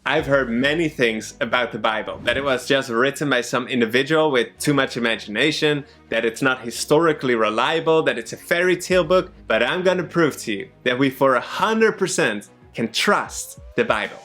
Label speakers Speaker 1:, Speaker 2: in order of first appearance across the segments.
Speaker 1: I've heard many things about the Bible, that it was just written by some individual with too much imagination, that it's not historically reliable, that it's a fairy tale book, but I'm gonna prove to you that we for 100% can trust the Bible.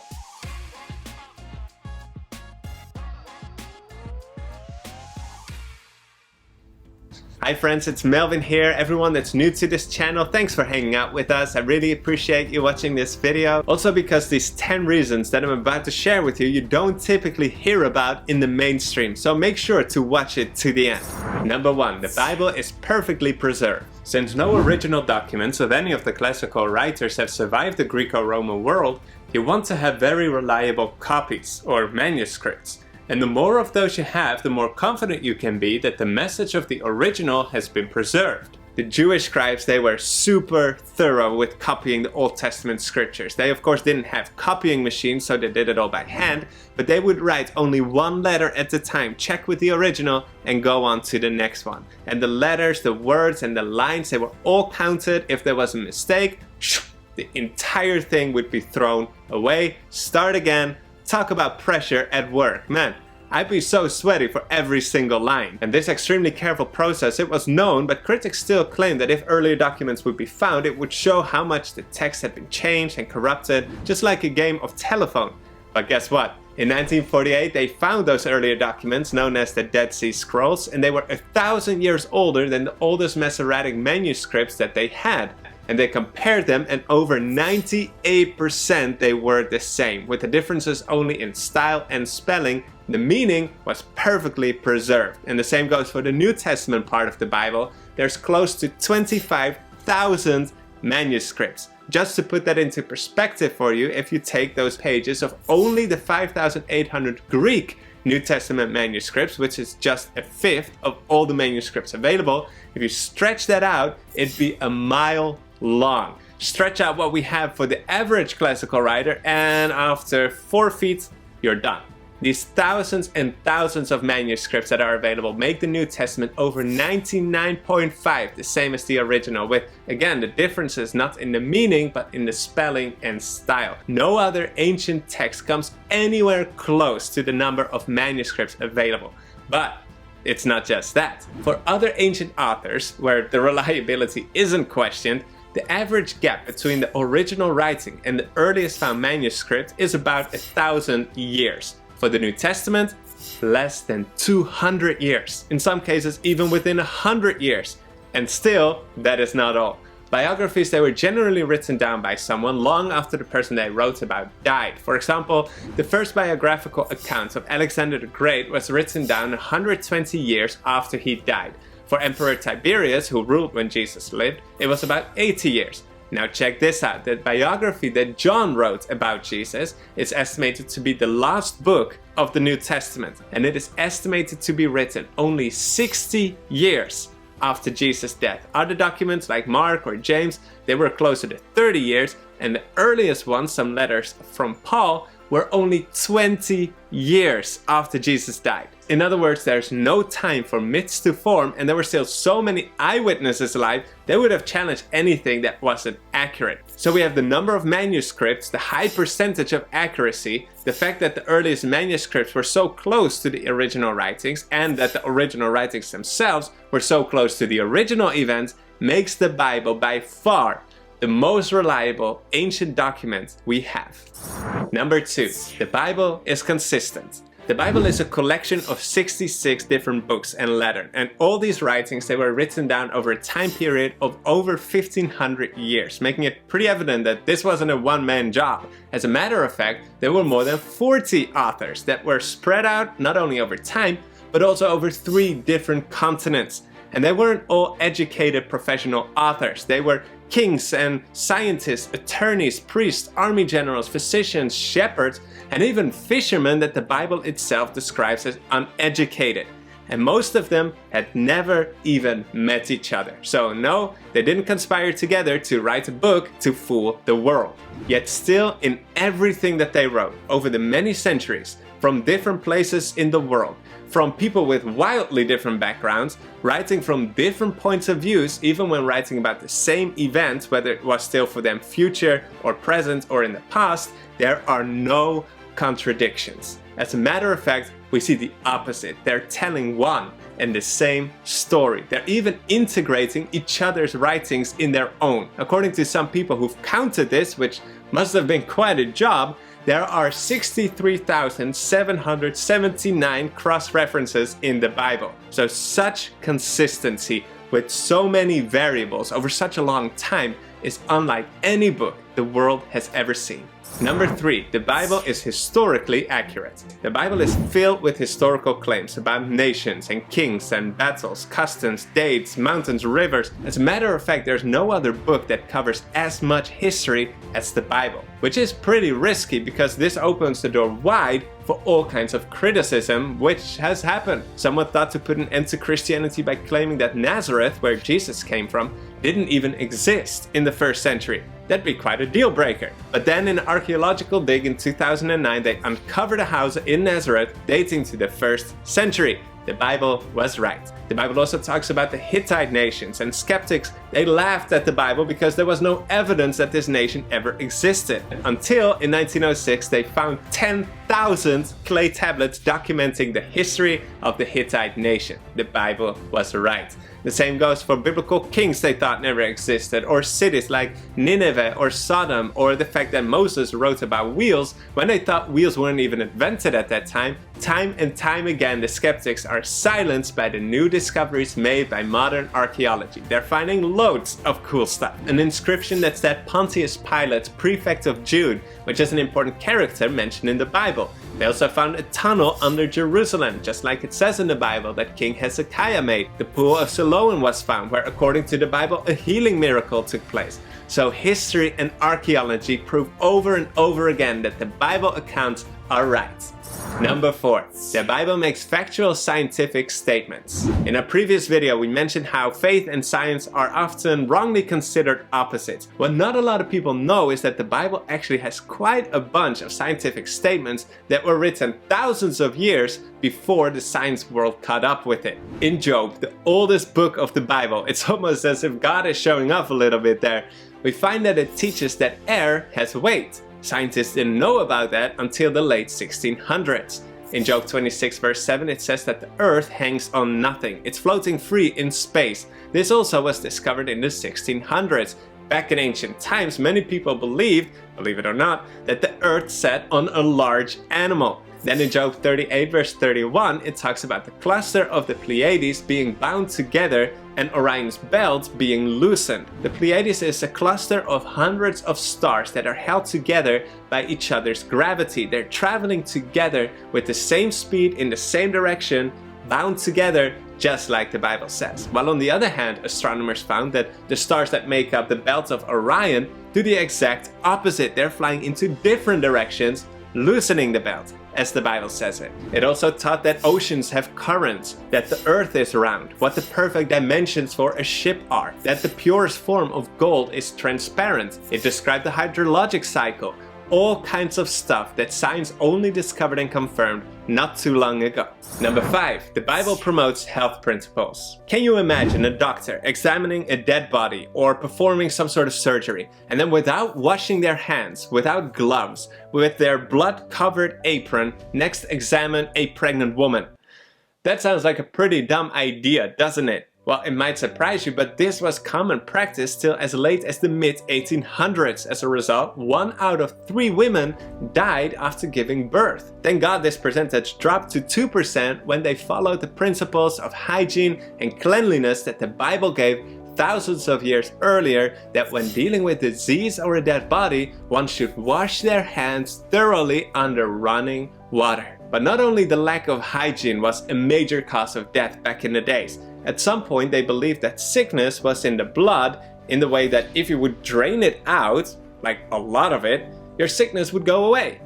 Speaker 1: Hi friends, it's Melvin here. Everyone that's new to this channel, thanks for hanging out with us. I really appreciate you watching this video. Also because these 10 reasons that I'm about to share with you, you don't typically hear about in the mainstream. So make sure to watch it to the end. Number 1, the Bible is perfectly preserved. Since no original documents of any of the classical writers have survived the Greco-Roman world, you want to have very reliable copies or manuscripts. And the more of those you have, the more confident you can be that the message of the original has been preserved. The Jewish scribes, they were super thorough with copying the Old Testament scriptures. They of course didn't have copying machines, so they did it all by hand, but they would write only one letter at a time, check with the original, and go on to the next one. And the letters, the words, and the lines, they were all counted. If there was a mistake, the entire thing would be thrown away, start again. Talk about pressure at work. Man, I'd be so sweaty for every single line. And this extremely careful process, it was known, but critics still claim that if earlier documents would be found, it would show how much the text had been changed and corrupted, just like a game of telephone. But guess what? In 1948, they found those earlier documents, known as the Dead Sea Scrolls, and they were 1,000 years older than the oldest Masoretic manuscripts that they had. And they compared them, and over 98% they were the same, with the differences only in style and spelling. The meaning was perfectly preserved. And the same goes for the New Testament part of the Bible. There's close to 25,000 manuscripts. Just to put that into perspective for you, if you take those pages of only the 5,800 Greek New Testament manuscripts, which is just a fifth of all the manuscripts available, if you stretch that out, it'd be a mile long. Stretch out what we have for the average classical writer, and after 4 feet, you're done. These thousands and thousands of manuscripts that are available make the New Testament over 99.5 the same as the original, with, again, the differences not in the meaning but in the spelling and style. No other ancient text comes anywhere close to the number of manuscripts available. But it's not just that. For other ancient authors, where the reliability isn't questioned, the average gap between the original writing and the earliest found manuscript is about 1,000 years. For the New Testament, less than 200 years. In some cases, even within 100 years. And still, that is not all. Biographies, they were generally written down by someone long after the person they wrote about died. For example, the first biographical account of Alexander the Great was written down 120 years after he died. For Emperor Tiberius, who ruled when Jesus lived, it was about 80 years. Now check this out, the biography that John wrote about Jesus is estimated to be the last book of the New Testament, and it is estimated to be written only 60 years after Jesus' death. Other documents like Mark or James, they were closer to 30 years, and the earliest ones, some letters from Paul, were only 20 years after Jesus died. In other words, there's no time for myths to form, and there were still so many eyewitnesses alive, they would have challenged anything that wasn't accurate. So we have the number of manuscripts, the high percentage of accuracy, the fact that the earliest manuscripts were so close to the original writings, and that the original writings themselves were so close to the original events, makes the Bible by far the most reliable ancient document we have. Number 2, the Bible is consistent. The Bible is a collection of 66 different books and letters, and all these writings, they were written down over a time period of over 1,500 years, making it pretty evident that this wasn't a one-man job. As a matter of fact, there were more than 40 authors that were spread out not only over time, but also over 3 different continents. And they weren't all educated professional authors. They were kings and scientists, attorneys, priests, army generals, physicians, shepherds, and even fishermen that the Bible itself describes as uneducated. And most of them had never even met each other. So no, they didn't conspire together to write a book to fool the world. Yet still, in everything that they wrote over the many centuries, from different places in the world, from people with wildly different backgrounds, writing from different points of views, even when writing about the same event, whether it was still for them future or present or in the past, there are no contradictions. As a matter of fact, we see the opposite. They're telling one and the same story. They're even integrating each other's writings in their own. According to some people who've counted this, which must have been quite a job, there are 63,779 cross-references in the Bible. So such consistency with so many variables over such a long time is unlike any book the world has ever seen. Number 3, the Bible is historically accurate. The Bible is filled with historical claims about nations and kings and battles, customs, dates, mountains, rivers. As a matter of fact, there's no other book that covers as much history as the Bible, which is pretty risky because this opens the door wide for all kinds of criticism, which has happened. Someone thought to put an end to Christianity by claiming that Nazareth, where Jesus came from, didn't even exist in the 1st century. That'd be quite a deal breaker. But then in an archaeological dig in 2009, they uncovered a house in Nazareth dating to the 1st century. The Bible was right. The Bible also talks about the Hittite nations, and skeptics, they laughed at the Bible because there was no evidence that this nation ever existed. Until in 1906 they found 10,000 clay tablets documenting the history of the Hittite nation. The Bible was right. The same goes for biblical kings they thought never existed, or cities like Nineveh or Sodom, or the fact that Moses wrote about wheels when they thought wheels weren't even invented at that time. Time and time again, the skeptics are silenced by the new discoveries made by modern archaeology. They're finding loads of cool stuff. An inscription that said Pontius Pilate, prefect of Jude, which is an important character mentioned in the Bible. They also found a tunnel under Jerusalem, just like it says in the Bible that King Hezekiah made. The pool of Siloam was found, where according to the Bible a healing miracle took place. So history and archaeology prove over and over again that the Bible accounts are right. Number 4. The Bible makes factual scientific statements. In a previous video we mentioned how faith and science are often wrongly considered opposites. What not a lot of people know is that the Bible actually has quite a bunch of scientific statements that were written thousands of years before the science world caught up with it. In Job, the oldest book of the Bible, it's almost as if God is showing off a little bit there. We find that it teaches that air has weight. Scientists didn't know about that until the late 1600s. In Job 26 verse 7 it says that the earth hangs on nothing. It's floating free in space. This also was discovered in the 1600s. Back in ancient times, many people believed, believe it or not, that the earth sat on a large animal. Then in Job 38 verse 31 it talks about the cluster of the Pleiades being bound together and Orion's belt being loosened. The Pleiades is a cluster of hundreds of stars that are held together by each other's gravity. They're traveling together with the same speed in the same direction, bound together, just like the Bible says. While on the other hand, astronomers found that the stars that make up the belt of Orion do the exact opposite. They're flying into different directions, loosening the belt, as the Bible says it. It also taught that oceans have currents, that the earth is round, what the perfect dimensions for a ship are, that the purest form of gold is transparent. It described the hydrologic cycle, all kinds of stuff that science only discovered and confirmed not too long ago. Number 5. The Bible promotes health principles. Can you imagine a doctor examining a dead body or performing some sort of surgery, and then without washing their hands, without gloves, with their blood-covered apron, next examine a pregnant woman? That sounds like a pretty dumb idea, doesn't it? Well, it might surprise you, but this was common practice till as late as the mid-1800s. As a result, 1 out of 3 women died after giving birth. Thank God this percentage dropped to 2% when they followed the principles of hygiene and cleanliness that the Bible gave thousands of years earlier, that when dealing with disease or a dead body, one should wash their hands thoroughly under running water. But not only the lack of hygiene was a major cause of death back in the days. At some point they believed that sickness was in the blood, in the way that if you would drain it out, like a lot of it, your sickness would go away.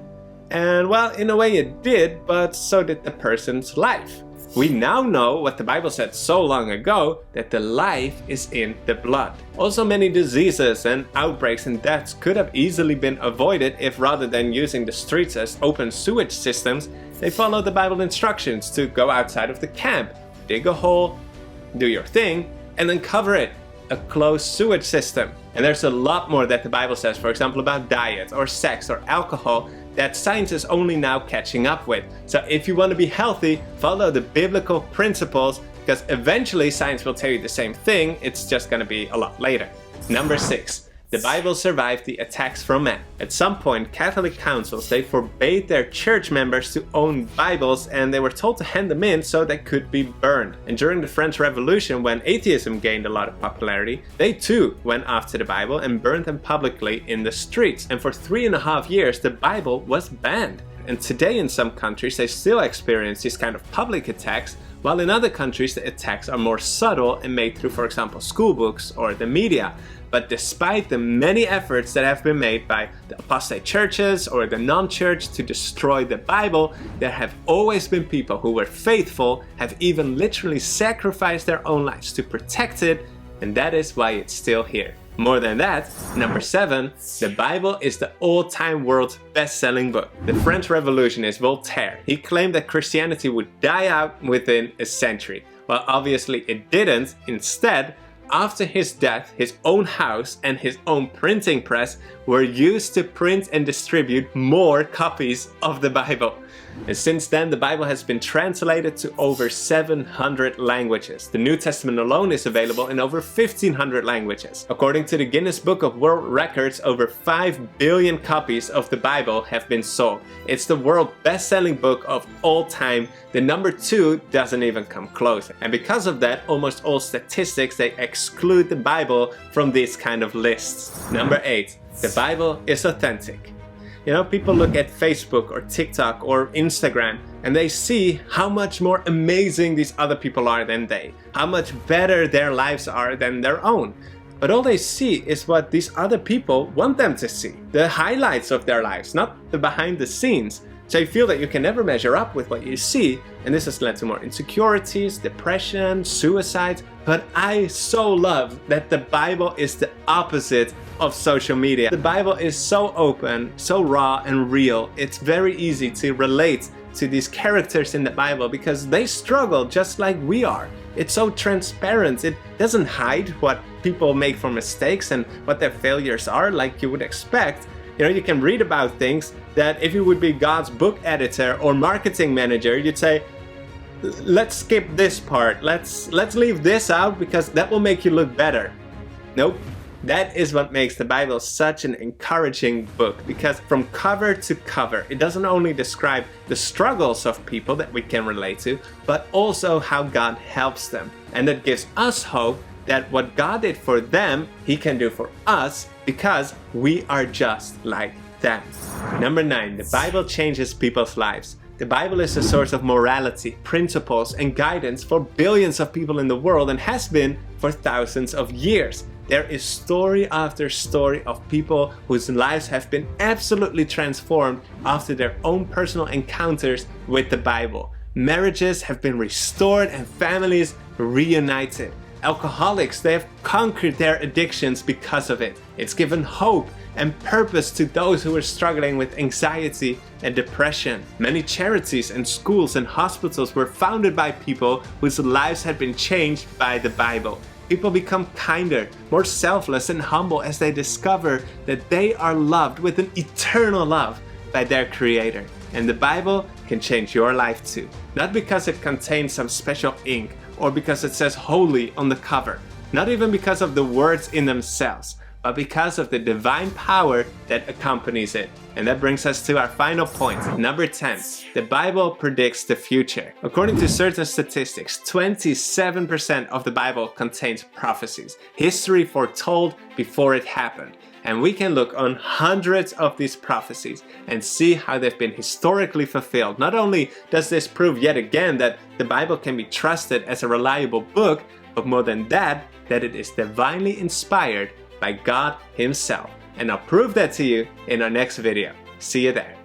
Speaker 1: And well, in a way it did, but so did the person's life. We now know what the Bible said so long ago, that the life is in the blood. Also, many diseases and outbreaks and deaths could have easily been avoided if, rather than using the streets as open sewage systems, they followed the Bible instructions to go outside of the camp, dig a hole, do your thing, and then cover it. A closed sewage system. And there's a lot more that the Bible says, for example about diet or sex or alcohol, that science is only now catching up with. So if you want to be healthy, follow the biblical principles, because eventually science will tell you the same thing, it's just going to be a lot later. Number 6. The Bible survived the attacks from man. At some point, Catholic councils, they forbade their church members to own Bibles, and they were told to hand them in so they could be burned. And during the French Revolution, when atheism gained a lot of popularity, they too went after the Bible and burned them publicly in the streets. And for 3.5 years, the Bible was banned. And today in some countries, they still experience these kind of public attacks, while in other countries, the attacks are more subtle and made through, for example, school books or the media. But despite the many efforts that have been made by the apostate churches or the non-church to destroy the Bible, there have always been people who were faithful, have even literally sacrificed their own lives to protect it, and that is why it's still here. More than that, number 7, the Bible is the all-time world's best-selling book. The French Revolutionist Voltaire, he claimed that Christianity would die out within a century. Well, obviously it didn't. Instead, after his death, his own house and his own printing press were used to print and distribute more copies of the Bible. And since then, the Bible has been translated to over 700 languages. The New Testament alone is available in over 1,500 languages. According to the Guinness Book of World Records, over 5 billion copies of the Bible have been sold. It's the world's best-selling book of all time. The number 2 doesn't even come close. And because of that, almost all statistics, they exclude the Bible from these kind of lists. Number 8, the Bible is authentic. You know, people look at Facebook or TikTok or Instagram and they see how much more amazing these other people are than they, how much better their lives are than their own. But all they see is what these other people want them to see, the highlights of their lives, not the behind the scenes. So you feel that you can never measure up with what you see, and this has led to more insecurities, depression, suicide. But I so love that the Bible is the opposite of social media. The Bible is so open, so raw and real. It's very easy to relate to these characters in the Bible because they struggle just like we are. It's so transparent. It doesn't hide what people make for mistakes and what their failures are like you would expect. You know, you can read about things that if you would be God's book editor or marketing manager, you'd say, let's skip this part. Let's leave this out because that will make you look better. Nope. That is what makes the Bible such an encouraging book, because from cover to cover, it doesn't only describe the struggles of people that we can relate to, but also how God helps them. And that gives us hope that what God did for them, He can do for us because we are just like them. Number 9, the Bible changes people's lives. The Bible is a source of morality, principles, and guidance for billions of people in the world and has been for thousands of years. There is story after story of people whose lives have been absolutely transformed after their own personal encounters with the Bible. Marriages have been restored and families reunited. Alcoholics, they have conquered their addictions because of it. It's given hope and purpose to those who are struggling with anxiety and depression. Many charities and schools and hospitals were founded by people whose lives had been changed by the Bible. People become kinder, more selfless and humble as they discover that they are loved with an eternal love by their Creator. And the Bible can change your life too. Not because it contains some special ink or because it says holy on the cover. Not even because of the words in themselves, but because of the divine power that accompanies it. And that brings us to our final point. Number 10, the Bible predicts the future. According to certain statistics, 27% of the Bible contains prophecies, history foretold before it happened. And we can look on hundreds of these prophecies and see how they've been historically fulfilled. Not only does this prove yet again that the Bible can be trusted as a reliable book, but more than that, that it is divinely inspired by God Himself. And I'll prove that to you in our next video. See you there.